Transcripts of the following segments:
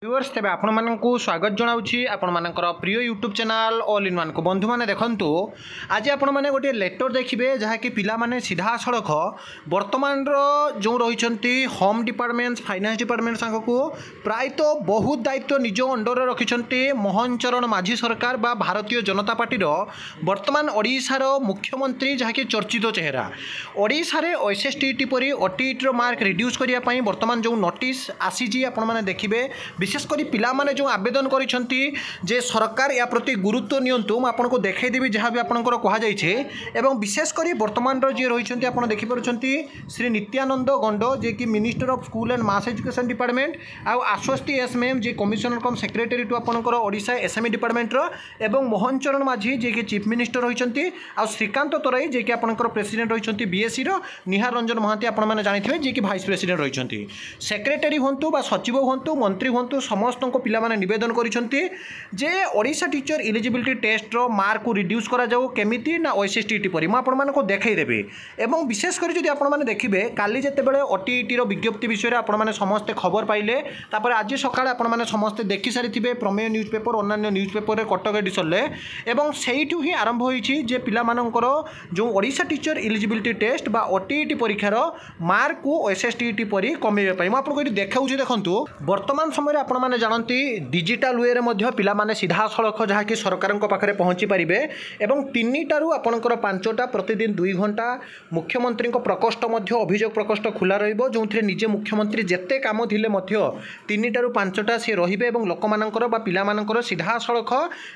Viewers तेज आपण मानक स्वागत जनाऊँगी आपण मानकर प्रिय YouTube channel all in one को बंधु मैंने देखु आज आपण मैंने गोटे लेटर देखिए जहाँकि पिलामाने सीधा सड़क वर्तमान जो रही होम डिपार्टमेंट फाइनेंस डिपार्टमेंट को प्रायतः बहुत दायित्व निज अंडर रखिंट मोहन चरण माझी सरकार बा भारतीय जनता पार्टी वर्तमान ओडिशार मुख्यमंत्री जहाँकि चर्चित चेहरा ओडिशारे एसएसटी परी ओटीईटी मार्क रिड्यूस करने वर्तमान जो नोटिस आसी आपण मैंने देखिए विशेषकर पिला माने जो आवेदन करिसेंती जे सरकार या प्रति गुरुत्व नियंतु मु आपनको देखाई देबी जहाँ भी आपनकर कहा जाइछे एवं विशेषकर वर्तमान जे रहिसेंती आपण देखि परछंती श्री नित्यानंद गंड जे कि minister of school and mass education department आ आश्वस्ति एस मैम जे कमिशनर कम सेक्रेटरी टू आपनकर ओडिशा एसएमई डिपार्टमेंट रो एवं मोहन चरण माझी जे कि चीफ मिनिस्टर रहिसेंती आ श्रीकांत तराई जे कि आपनकर प्रेसिडेंट रहिसेंती बीएससी रो निहार रंजन महांती आपण माने जानिथिबे जे कि वाइस प्रेसिडेंट रहिसेंती सेक्रेटरी होंतु बा सचिव होंतु मंत्री होंतु समस्त को पिला माने निवेदन करिसेंती जे ओडिशा टीचर एलिजिबिलिटी टेस्ट रो मार्क को रिड्यूस करा जाऊ केमिति ना ओएसएसटीटी परी म आपण माने को देखाई देबे एवं विशेष करी जदि आपण माने देखिबे काली जते बेले ओटीईटी रो विज्ञप्ति विषय रे आपण माने समस्त खबर पाइले तापर आज सकाळे आपण माने समस्त देखि सारिथिबे प्रमेय न्यूज पेपर अन्य न्यूज पेपर रे कटक एडिशन ले एवं सेहिठु ही आरंभ होईछि जे पिला मानकर जो ओडिशा टीचर एलिजिबिलिटी टेस्ट बा ओटीईटी परीक्षार मार्क को ओएसएसटीटी परी कमेबे पई म आपण को देखाउछि देखंतु वर्तमान समय आपण माने जानती डिजिटल वे रे पिला माने सीधा सड़क जहाँकि सरकार पाखे पहुँची पारे एवं 3टारू आपणकर 5टा प्रतिदिन 2 घंटा मुख्यमंत्री प्रकोष्ठ अभियोग प्रकोष्ठ खुला रहिबो जो निजे मुख्यमंत्री जेते काम थिले 3टारू 5टा सी रहिबे एवं लोक मानकर बा पिला मानकर सीधा सड़क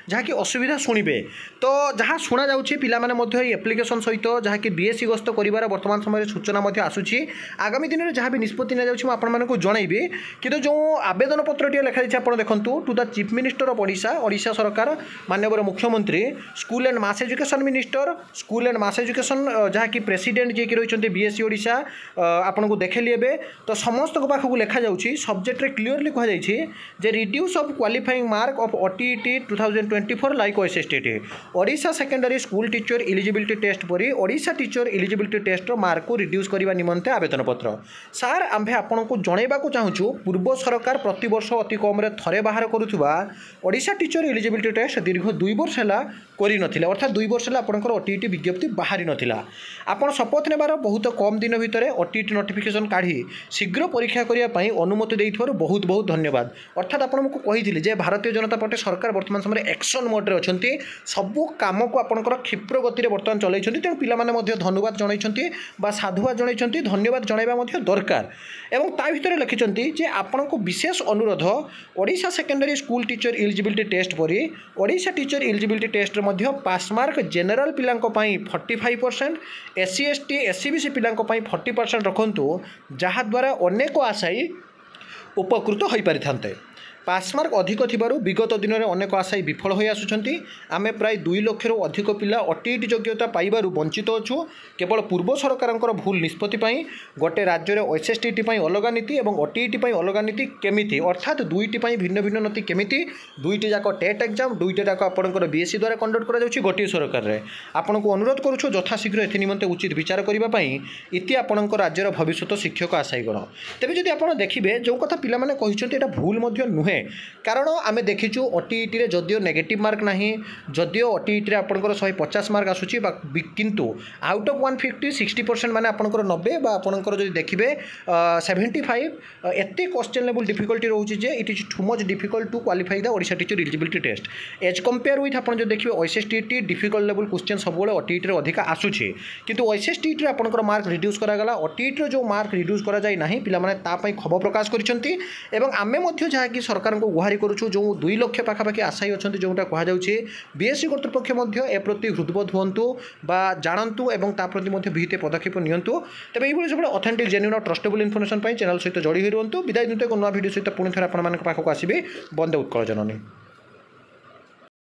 जहाँकि असुविधा शुणिबे तो जहाँ शुणा जाउछि पिला माने मध्य एप्लिकेशन सहित जहाँकि बीएससी गस्त करिवार वर्तमान समय सूचना आसुछि आगामी दिन में जहाँ भी निष्पत्ति नि जाउछि आपण मानकु जणाइबे किंतु जो आवेदन पत्रटी लिखा जाइए आप देखूँ to the chief minister of Odisha सरकार माननीय मुख्यमंत्री school and mass education minister school and mass education जहाँकि प्रेसिडेंट जी रही बीएससी ओडिशा आपन को देखली एबे तो समस्त पाखक लिखा जाउछि सब्जेक्ट रे क्लियरली कहा जाइछि जे reduce of qualifying mark of OTET 2024 like OSSTET Odisha secondary school teacher eligibility test परी ओडिशा टीचर एलिजिबिलिटी टेस्ट रो मार्क को रिड्यूस करबा निमंते आवेदन पत्र सार आम्भे आपन को जणाइबा को चाहूछु पूर्व सरकार प्रति वर्ष अति कम थे बाहर करुवा ओडिशा टीचर एलिजिबिलिटी टेस्ट दीर्घ 2 वर्ष है कर अर्थात 2 वर्ष है आपंकर ओटीईटी विज्ञप्ति बाहरी नाला आपड़ शपथ नेबार बहुत कम दिन भितर ओटीईटी नोटिफिकेशन काढ़ी शीघ्र परीक्षा करने अनुमति देइथिबारु बहुत बहुत धन्यवाद अर्थात आपको कही जे भारतीय जनता पार्टी सरकार वर्तमान समय एक्शन मोड्रे अच्छी सबू कम को आपंकर क्षिप्र गति बर्तमान चलाई तेणु पिलाने धन्यवाद जनइछन्ति बा साधुवाद जनइछन्ति धन्यवाद जणाइबा दरकार एवं ता भितर लिखिछन्ति जे आपनको विशेष अनुरोध Odisha secondary school teacher eligibility test परी ओडिशा टीचर एलिजिबिलिटी टेस्ट रे पास मार्क जेनराल पिलांको पई 45% एससी एसटी एससीबीसी पिलांको पई 40% रखंतु जहा द्वारा अनेक आशायी उपकृत हो पारि थान्ते पास मार्क अधिक थिबारु विगत दिन में अनेक आशायी विफल हो आसुछन्ति आमे प्राय 2 लाख रु अधिक पिला ओटीईटी योग्यता पाइबारु वंचित अछु केवल पूर्व सरकारंकर भूल निष्पत्ति पई गोटे राज्य रे एसएसटीटी पई अलग नीति एवं ओटीईटी पई अलग नीति केमिति अर्थात दुईटी पई भिन्न भिन्न नीति केमिति दुईटी जाक टेट एग्जाम दुईटी जाक आपनकर बीएससी द्वारा कंडक्ट करा जाउछि गोटे सरकार रे आपनको अनुरोध करूछु यथाशीघ्र एथि निमंते उचित विचार करिबा पई इति आपनकर राज्यर भविष्यत शिक्षक आशायीगण तेबे जदि आपण देखिबे जो कथा पिला माने कहिसंति एटा भूल मध्ये नुहे कारण आम देखीचु ओटीईटी रे जदियो नेगेटिव मार्क नहीं जदियो ओटीईटी रे आपनकर 150 मार्क आसुची किंतु आउट ऑफ 150 60% माने आपनकर 90 बा आपनकर जदि देखिबे 75 एते क्वेश्चन लेवल डिफिकल्टी रहउची जे it is too much difficult to qualify the Odisha teacher eligibility test as compare with आपन जो देखिबे ओएसएसटीटी डिफिकल्ट लेवल क्वेश्चन सब ओटीईटी रे अधिक आसुची किंतु ओएसएसटीटी रे आपनकर मार्क रिड्यूस करा गला ओटीईटी रे जो मार्क रिड्यूस करा जाय नाही पिला माने ता पई खबर प्रकाश करिसंती एवं आमे मध्ये जहा कि सरकार को गुहारी करूँ जो 2 लाख पाखापाखि आशायी अच्छा जोटा कहुच्छे बीएससी कर्तृपक्ष ए प्रति हृदबोध हूँ बा जानतु और प्रति विहित पदक्षेप नियंतु तेज ये सब ऑथेंटिक जेन्युइन और ट्रस्टेबल इनफॉरमेशन चैनल सहित जोड़ी रुहतु विदाय दिंतु एक नुआ वीडियो सहित पुणी थे आप पाखक आसबि बंदे उत्कल जननी।